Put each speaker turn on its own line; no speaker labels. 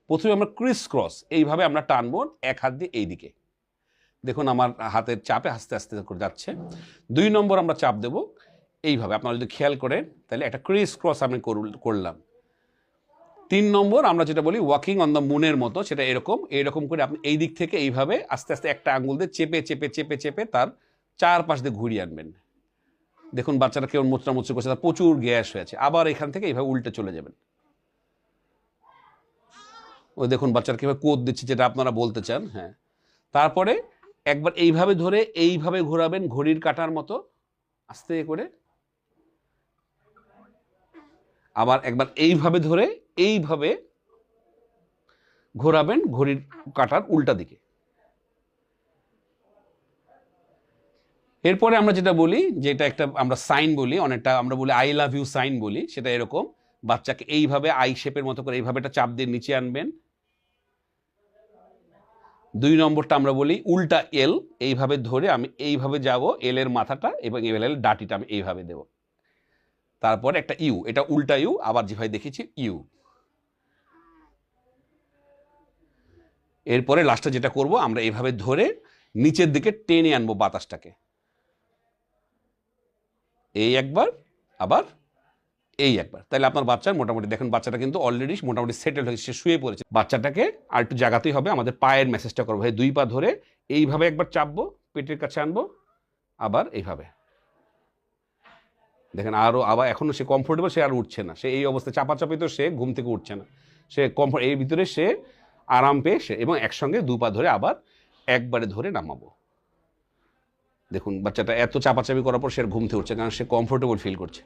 প্রথমে আমরা Chris cross এইভাবে আমরা টানবো এক হাত দিয়ে এই দিকে, দেখুন আমার হাতের চাপে আস্তে আস্তে করে যাচ্ছে। 2 নম্বর আমরা চাপ দেব এইভাবে, আপনারা যদি খেয়াল করেন তাহলে একটা ক্রিস ক্রস আমি করলাম। 3 নম্বর আমরা যেটা বলি ওয়াকিং অন দ্য মুনের মতো, সেটা এরকম করে আপনি এই দিক থেকে এইভাবে আস্তে আস্তে একটা আঙ্গুল দিয়ে চেপে চেপে চেপে চেপে তার চারপাশ দিয়ে ঘুরিয়ে আনবেন। দেখুন বাচ্চাটা কেমন মোচড়ামুচড়ি করছে, তার প্রচুর গ্যাস হয়েছে, আবার এখান থেকে এইভাবে উল্টে চলে যাবেন। ওই দেখুন বাচ্চারা কীভাবে কোদ দিচ্ছে, যেটা আপনারা বলতে চান। হ্যাঁ, তারপরে একবার এইভাবে ধরে এইভাবে ঘোরাবেন ঘড়ির কাঁটার মতো আস্তে করে, আবার একবার এইভাবে ধরে এইভাবে ঘোরাবেন ঘড়ির কাঁটার উল্টা দিকে। এরপরে আমরা যেটা বলি, যেটা একটা আমরা সাইন বলি, অনেকটা আমরা বলি আই লাভ ইউ সাইন বলি, সেটা এরকম বাচ্চাকে এইভাবে আই শেপের মতো করে এইভাবে একটা চাপ দিয়ে নিচে আনবেন। 2 নম্বরটা আমরা বলি উল্টা এল, এইভাবে ধরে আমি এইভাবে যাব, এল এর মাথাটা এবং এল এর ডাটিটা আমি এইভাবে দেব। তারপরে একটা ইউ, এটা উল্টা ইউ, আবার যেভাবে দেখেছি ইউ। এরপরে লাস্টে যেটা করব, আমরা এইভাবে ধরে নিচের দিকে টেনে আনবো বাতাসটাকে, এই একবার আবার এই একবার। তাহলে আপনার বাচ্চার মোটামুটি দেখেন বাচ্চাটা কিন্তু অলরেডি মোটামুটি সেটেল হয়েছে, সে শুয়ে পড়েছে। বাচ্চাটাকে আর একটু জায়গাতেই হবে, আমাদের পায়ের ম্যাসেজটা করবো। 2 পা ধরে এইভাবে একবার চাপবো, পেটের কাছে আনবো, আবার এইভাবে দেখেন আবার এখনো সে কমফোর্টেবল, সে আর উঠছে না, সে এই অবস্থায় চাপাচাপি, তো সে ঘুম থেকে উঠছে না, সে কমফোর্ট, এই ভিতরে সে আরাম পেয়ে সে, এবং একসঙ্গে 2 পা ধরে আবার একবারে ধরে নামাবো। দেখুন বাচ্চাটা এত চাপাচাপি করার পর সে আর ঘুম থেকে উঠছে, কারণ সে কমফোর্টেবল ফিল করছে।